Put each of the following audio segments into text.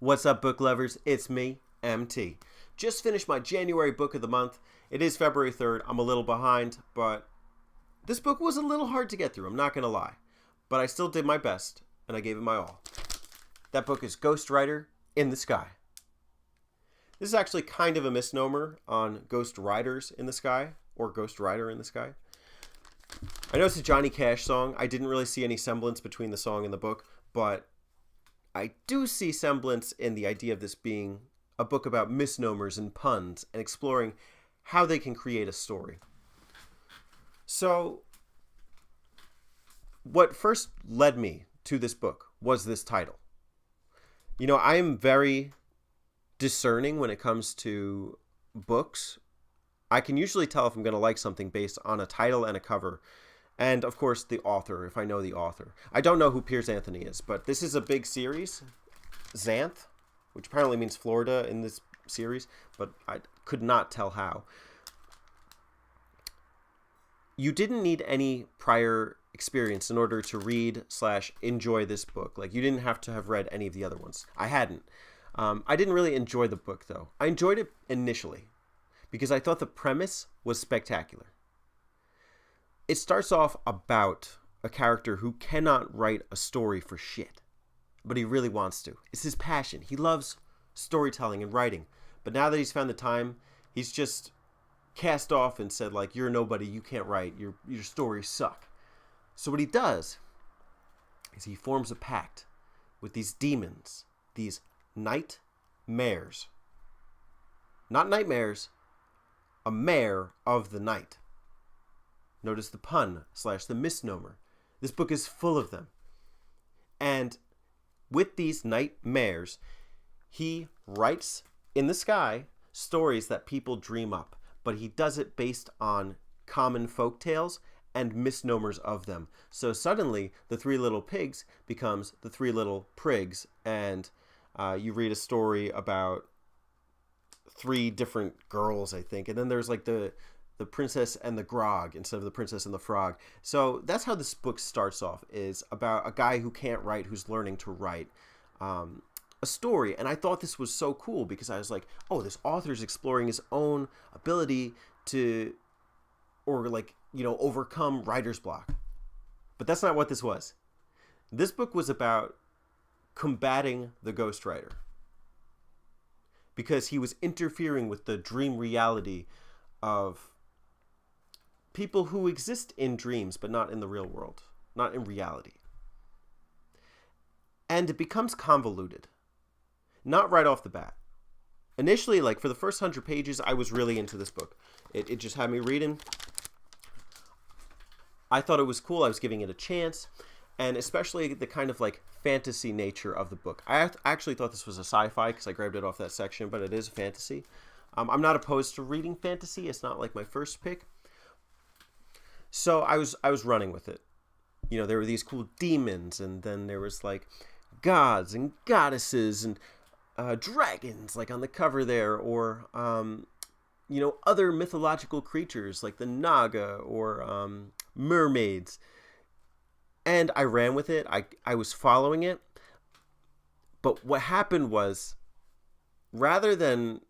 What's up, book lovers? It's me, MT. Just finished my January book of the month. It is February 3rd. I'm a little behind, but this book was a little hard to get through, I'm not going to lie. But I still did my best, and I gave it my all. That book is Ghost Rider in the Sky. This is actually kind of a misnomer on Ghost Riders in the Sky, or Ghost Rider in the Sky. I know it's a Johnny Cash song. I didn't really see any semblance between the song and the book, but I do see semblance in the idea of this being a book about misnomers and puns and exploring how they can create a story. So, what first led me to this book was this title. You know, I am very discerning when it comes to books. I can usually tell if I'm going to like something based on a title and a cover. And, of course, the author, if I know the author. I don't know who Piers Anthony is, but this is a big series, Xanth, which apparently means Florida in this series, but I could not tell how. You didn't need any prior experience in order to read/enjoy this book. Like, you didn't have to have read any of the other ones. I hadn't. I didn't really enjoy the book, though. I enjoyed it initially because I thought the premise was spectacular. It starts off about a character who cannot write a story for shit, but he really wants to. It's his passion. He loves storytelling and writing, but now that he's found the time, he's just cast off and said, like, you're nobody, you can't write, your stories suck. So what he does is he forms a pact with these demons, these nightmares. Not nightmares, a mare of the night. Notice the pun / the misnomer. This book is full of them. And with these nightmares, he writes in the sky stories that people dream up. But he does it based on common folk tales and misnomers of them. So suddenly, the Three Little Pigs becomes the Three Little Prigs. And you read a story about three different girls, I think. And then there's like the Princess and the Grog instead of the Princess and the Frog. So that's how this book starts off, is about a guy who can't write, who's learning to write a story. And I thought this was so cool because I was like, oh, this author's exploring his own ability to, or like, you know, overcome writer's block. But that's not what this was. This book was about combating the Ghost Rider because he was interfering with the dream reality of people who exist in dreams, but not in the real world, not in reality. And it becomes convoluted. Not right off the bat. Initially, like for the first 100 pages, I was really into this book. It just had me reading. I thought it was cool. I was giving it a chance. And especially the kind of like fantasy nature of the book. I actually thought this was a sci-fi because I grabbed it off that section, but it is a fantasy. I'm not opposed to reading fantasy. It's not like my first pick. So I was running with it. You know, there were these cool demons, and then there was like gods and goddesses and dragons, like on the cover there, or you know, other mythological creatures like the Naga or mermaids. And I ran with it. I was following it. But what happened was, rather than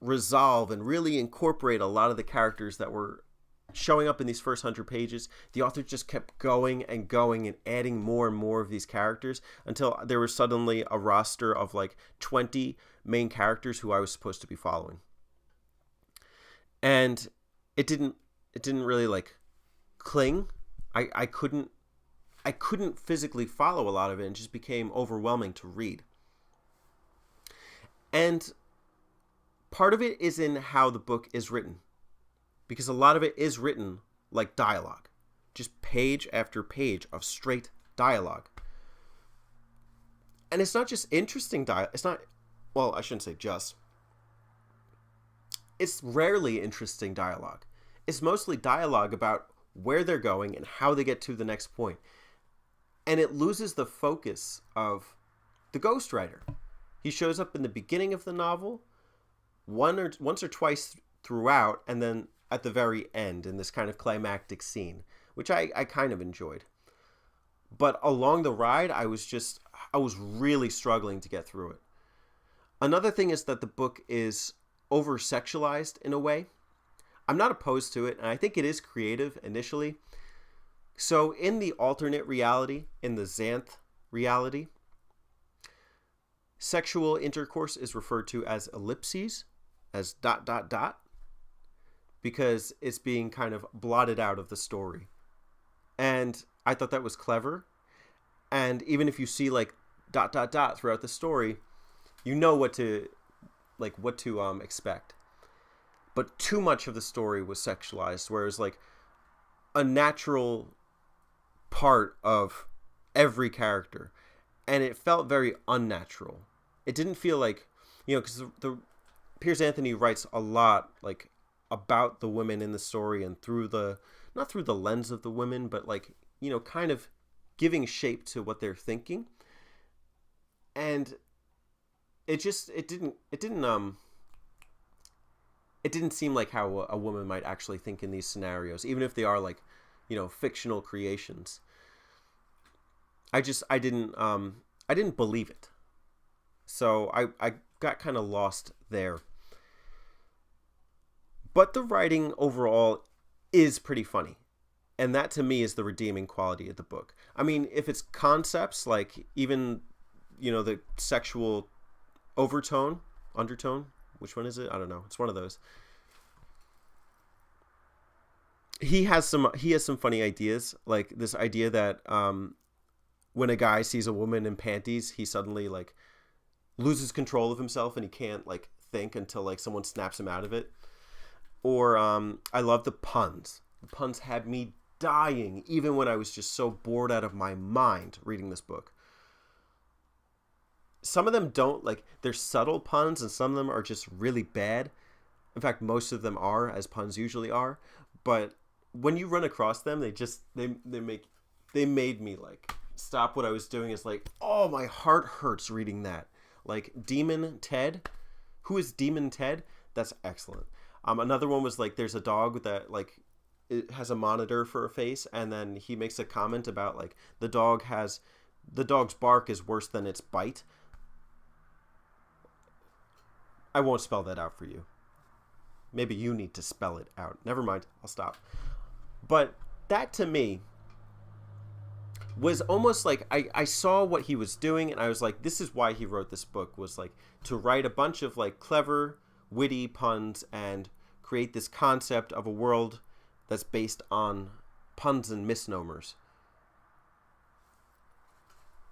resolve and really incorporate a lot of the characters that were showing up in these first 100 pages, the author just kept going and going and adding more and more of these characters until there was suddenly a roster of like 20 main characters who I was supposed to be following. And it didn't really like cling. I couldn't physically follow a lot of it, and just became overwhelming to read. And part of it is in how the book is written, because a lot of it is written like dialogue, just page after page of straight dialogue. And it's not just interesting dialogue. It's not, well, I shouldn't say just. It's rarely interesting dialogue. It's mostly dialogue about where they're going and how they get to the next point. And it loses the focus of the Ghost Rider. He shows up in the beginning of the novel, once or twice throughout, and then at the very end in this kind of climactic scene, which I kind of enjoyed. But along the ride, I was really struggling to get through it. Another thing is that the book is over sexualized in a way. I'm not opposed to it, and I think it is creative initially. So in the alternate reality, in the Xanth reality, sexual intercourse is referred to as ellipses, as ... because it's being kind of blotted out of the story. And I thought that was clever. And even if you see like ... throughout the story, you know what to expect. But too much of the story was sexualized, whereas like a natural part of every character, and it felt very unnatural. It didn't feel like, because the Piers Anthony writes a lot like about the women in the story and not through the lens of the women, but like, kind of giving shape to what they're thinking. And it didn't seem like how a woman might actually think in these scenarios, even if they are like, fictional creations. I didn't believe it. So I got kind of lost there. But the writing overall is pretty funny. And that to me is the redeeming quality of the book. I mean, if it's concepts like even, the sexual undertone, which one is it? I don't know. It's one of those. He has some funny ideas, like this idea that when a guy sees a woman in panties, he suddenly like loses control of himself and he can't like think until like someone snaps him out of it. Or I love the puns. The puns had me dying even when I was just so bored out of my mind reading this book. Some of them don't, like, they're subtle puns, and some of them are just really bad. In fact, most of them are, as puns usually are. But when you run across them, they made me like stop what I was doing. It's like, oh, my heart hurts reading that. Like Demon Ted. Who is Demon Ted? That's excellent. Another one was like, there's a dog that like it has a monitor for a face, and then he makes a comment about like the dog's bark is worse than its bite. I won't spell that out for you. Maybe you need to spell it out. Never mind. I'll stop. But that to me was almost like I saw what he was doing, and I was like, this is why he wrote this book, was like to write a bunch of like clever, witty puns and create this concept of a world that's based on puns and misnomers.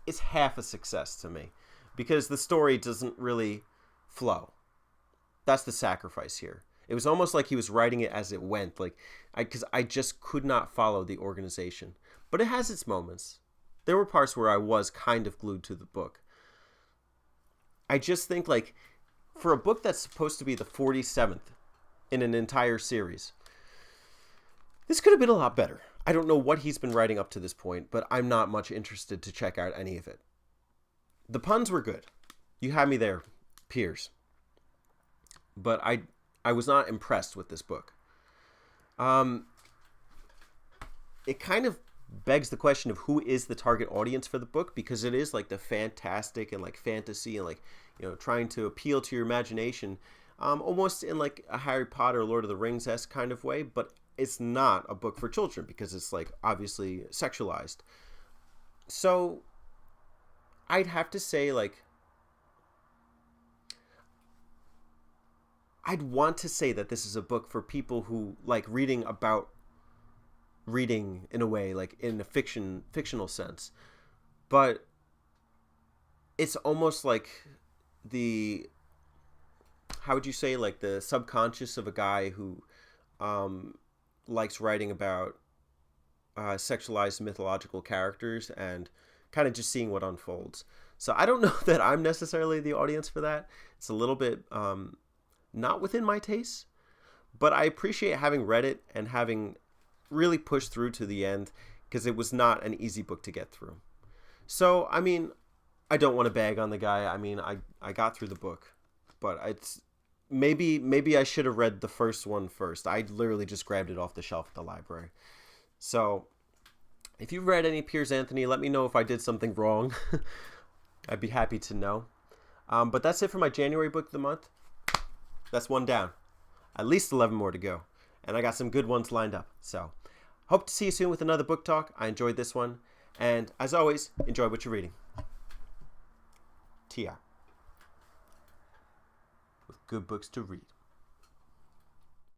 It's half a success to me because the story doesn't really flow. That's the sacrifice here. It was almost like he was writing it as it went, like because I just could not follow the organization. But it has its moments. There were parts where I was kind of glued to the book. I just think like for a book that's supposed to be the 47th in an entire series, this could have been a lot better. I don't know what he's been writing up to this point, but I'm not much interested to check out any of it. The puns were good. You had me there, Piers. But I was not impressed with this book. It kind of begs the question of who is the target audience for the book, because it is like the fantastic and like fantasy and like, trying to appeal to your imagination, almost in like a Harry Potter, Lord of the Rings-esque kind of way, but it's not a book for children because it's like obviously sexualized. So I'd have to say like, I'd want to say that this is a book for people who like reading about reading in a way, like in a fictional sense. But it's almost like how would you say, like the subconscious of a guy who likes writing about sexualized mythological characters and kind of just seeing what unfolds. So I don't know that I'm necessarily the audience for that. It's a little bit not within my taste, but I appreciate having read it and having really pushed through to the end, because it was not an easy book to get through. So, I mean, I don't want to bag on the guy. I mean, I got through the book, but it's maybe I should have read the first one first. I literally just grabbed it off the shelf at the library. So, if you've read any Piers Anthony, let me know if I did something wrong. I'd be happy to know. But that's it for my January book of the month. That's one down. At least 11 more to go. And I got some good ones lined up. So, hope to see you soon with another book talk. I enjoyed this one. And as always, enjoy what you're reading. Tia. With good books to read.